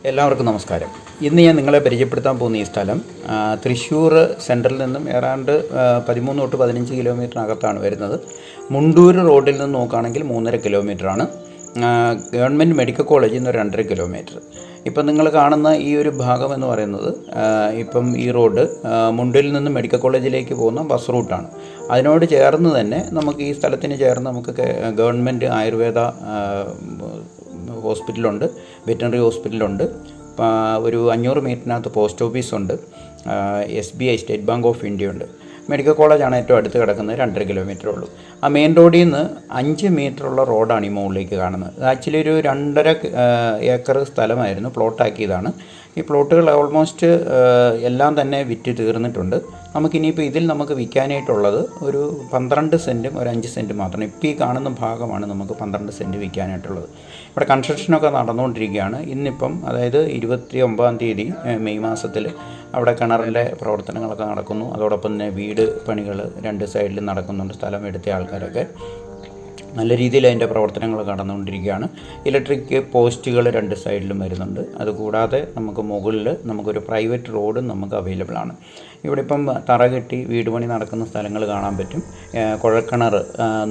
എല്ലാവർക്കും നമസ്കാരം. ഇന്ന് ഞാൻ നിങ്ങളെ പരിചയപ്പെടുത്താൻ പോകുന്ന ഈ സ്ഥലം തൃശ്ശൂർ സെൻട്രലിൽ നിന്നും ഏതാണ്ട് 13 തൊട്ട് 15 കിലോമീറ്ററിനകത്താണ് വരുന്നത്. മുണ്ടൂർ റോഡിൽ നിന്ന് നോക്കുകയാണെങ്കിൽ 3.5 കിലോമീറ്ററാണ്. ഗവൺമെൻറ് മെഡിക്കൽ കോളേജിൽ നിന്ന് 2.5 കിലോമീറ്റർ. ഇപ്പം നിങ്ങൾ കാണുന്ന ഈ ഒരു ഭാഗം എന്ന് പറയുന്നത് ഇപ്പം ഈ റോഡ് മുണ്ടൂരിൽ നിന്ന് മെഡിക്കൽ കോളേജിലേക്ക് പോകുന്ന ബസ് റൂട്ടാണ്. അതിനോട് ചേർന്ന് തന്നെ നമുക്ക് ഈ സ്ഥലത്തിന് ചേർന്ന് നമുക്ക് ഗവൺമെൻറ് ആയുർവേദ ഹോസ്പിറ്റലുണ്ട്, വെറ്റിനറി ഹോസ്പിറ്റലുണ്ട്, ഒരു 500 മീറ്ററിനകത്ത് പോസ്റ്റ് ഓഫീസുണ്ട്, SBI state bank of India ഉണ്ട്. മെഡിക്കൽ കോളേജാണ് ഏറ്റവും അടുത്ത് കിടക്കുന്നത്, 2.5 കിലോമീറ്റർ ഉള്ളൂ. ആ മെയിൻ റോഡിൽ നിന്ന് 5 മീറ്ററുള്ള റോഡാണ് ഈ മുകളിലേക്ക് കാണുന്നത്. ആക്ച്വലി ഒരു 2.5 ഏക്കർ സ്ഥലമായിരുന്നു, പ്ലോട്ടാക്കിയതാണ്. ഈ പ്ലോട്ടുകൾ ഓൾമോസ്റ്റ് എല്ലാം തന്നെ വിറ്റ് തീർന്നിട്ടുണ്ട്. നമുക്കിനിയിപ്പോൾ ഇതിൽ നമുക്ക് വിൽക്കാനായിട്ടുള്ളത് ഒരു 12 സെൻറ്റും ഒരു 5 സെൻറ്റും മാത്രം. ഇപ്പോൾ ഈ കാണുന്ന ഭാഗമാണ് നമുക്ക് 12 സെൻറ്റ് വിൽക്കാനായിട്ടുള്ളത്. ഇവിടെ കൺസ്ട്രക്ഷനൊക്കെ നടന്നുകൊണ്ടിരിക്കുകയാണ്. ഇന്നിപ്പം അതായത് 29-ാം തീയതി മെയ് മാസത്തിൽ അവിടെ കിണറിൻ്റെ പ്രവർത്തനങ്ങളൊക്കെ നടക്കുന്നു. അതോടൊപ്പം തന്നെ വീട് പണികൾ 2 സൈഡിലും നടക്കുന്നുണ്ട്. സ്ഥലം എടുത്ത ആൾക്കാരൊക്കെ നല്ല രീതിയിൽ അതിൻ്റെ പ്രവർത്തനങ്ങൾ നടന്നുകൊണ്ടിരിക്കുകയാണ്. ഇലക്ട്രിക് പോസ്റ്റുകൾ 2 സൈഡിലും വരുന്നുണ്ട്. അതുകൂടാതെ നമുക്ക് മുകളിൽ നമുക്കൊരു പ്രൈവറ്റ് റോഡും നമുക്ക് അവൈലബിൾ ആണ്. ഇവിടെ ഇപ്പം തറ കെട്ടി വീട് പണി നടക്കുന്ന സ്ഥലങ്ങൾ കാണാൻ പറ്റും. കുഴൽക്കിണർ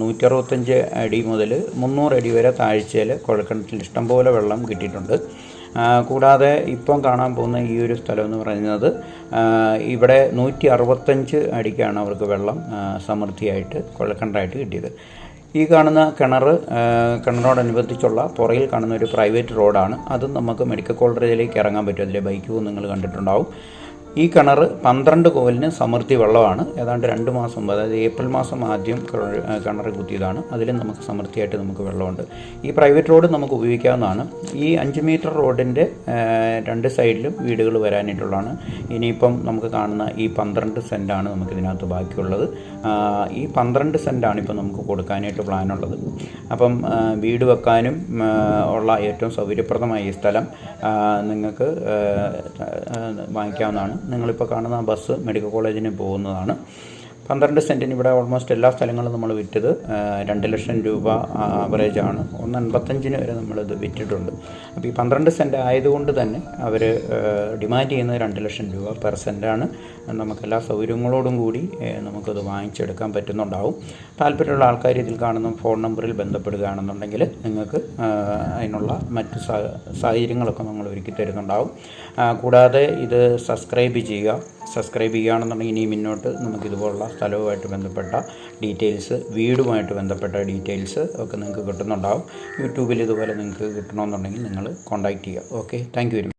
165 അടി മുതൽ 300 അടി വരെ താഴ്ചയിൽ കുഴൽക്കിണറ്റിൽ ഇഷ്ടംപോലെ വെള്ളം കിട്ടിയിട്ടുണ്ട്. കൂടാതെ ഇപ്പം കാണാൻ പോകുന്ന ഈ ഒരു സ്ഥലം എന്ന് പറയുന്നത് ഇവിടെ 165 അടിക്കാണ് അവർക്ക് വെള്ളം സമൃദ്ധിയായിട്ട് കുഴൽക്കിണറായിട്ട് കിട്ടിയത്. ഈ കാണുന്ന കിണറോടനുബന്ധിച്ചുള്ള പുറകിൽ കാണുന്ന ഒരു പ്രൈവറ്റ് റോഡാണ്. അതും നമുക്ക് മെഡിക്കൽ കോളേജിലേക്ക് ഇറങ്ങാൻ പറ്റും. അതിലെ ബൈക്ക് നിങ്ങൾ കണ്ടിട്ടുണ്ടാവും. ഈ കിണർ 12 കോലിന് സമൃദ്ധി വെള്ളമാണ്. ഏതാണ്ട് 2 മാസം മുമ്പ്, അതായത് ഏപ്രിൽ മാസം ആദ്യം കിണർ കുത്തിയതാണ്. അതിലും നമുക്ക് സമൃദ്ധിയായിട്ട് നമുക്ക് വെള്ളമുണ്ട്. ഈ പ്രൈവറ്റ് റോഡ് നമുക്ക് ഉപയോഗിക്കാവുന്നതാണ്. ഈ 5 മീറ്റർ റോഡിൻ്റെ 2 സൈഡിലും വീടുകൾ വരാനായിട്ടുള്ളതാണ്. ഇനിയിപ്പം നമുക്ക് കാണുന്ന ഈ 12 സെൻറ്റാണ് നമുക്കിതിനകത്ത് ബാക്കിയുള്ളത്. ഈ 12 സെൻറ്റാണ് ഇപ്പം നമുക്ക് കൊടുക്കാനായിട്ട് പ്ലാനുള്ളത്. അപ്പം വീട് വെക്കാനും ഉള്ള ഏറ്റവും സൗകര്യപ്രദമായ ഈ സ്ഥലം നിങ്ങൾക്ക് വാങ്ങിക്കാവുന്നതാണ്. നിങ്ങളിപ്പോൾ കാണുന്ന ബസ് മെഡിക്കൽ കോളേജിന് പോകുന്നതാണ്. 12 സെൻറ്റിന് ഇവിടെ ഓൾമോസ്റ്റ് എല്ലാ സ്ഥലങ്ങളും നമ്മൾ വിറ്റത് 2 ലക്ഷം രൂപ ആവറേജാണ്. 1.55 വരെ നമ്മളിത് വിറ്റിട്ടുണ്ട്. അപ്പോൾ ഈ 12 സെൻറ്റ് ആയതുകൊണ്ട് തന്നെ അവർ ഡിമാൻഡ് ചെയ്യുന്നത് 2 ലക്ഷം രൂപ പെർ സെൻറ്റാണ്. നമുക്കെല്ലാ സൗകര്യങ്ങളോടും കൂടി നമുക്കത് വാങ്ങിച്ചെടുക്കാൻ പറ്റുന്നുണ്ടാവും. താല്പര്യമുള്ള ആൾക്കാർ ഇതിൽ കാണുന്ന ഫോൺ നമ്പറിൽ ബന്ധപ്പെടുകയാണെന്നുണ്ടെങ്കിൽ നിങ്ങൾക്ക് അതിനുള്ള മറ്റ് സാഹചര്യങ്ങളൊക്കെ നമ്മൾ ഒരുക്കി തരുന്നുണ്ടാവും. കൂടാതെ ഇത് സബ്സ്ക്രൈബ് ചെയ്യുകയാണെന്നുണ്ടെങ്കിൽ ഇനി മുന്നോട്ട് നമുക്കിതുപോലുള്ള സ്ഥലവുമായിട്ട് ബന്ധപ്പെട്ട ഡീറ്റെയിൽസ്, വീടുമായിട്ട് ബന്ധപ്പെട്ട ഡീറ്റെയിൽസ് ഒക്കെ നിങ്ങൾക്ക് കിട്ടുന്നുണ്ടാവും. യൂട്യൂബിൽ ഇതുപോലെ നിങ്ങൾക്ക് കിട്ടണമെന്നുണ്ടെങ്കിൽ നിങ്ങൾ കോൺടാക്റ്റ് ചെയ്യുക. Okay, thank you very much.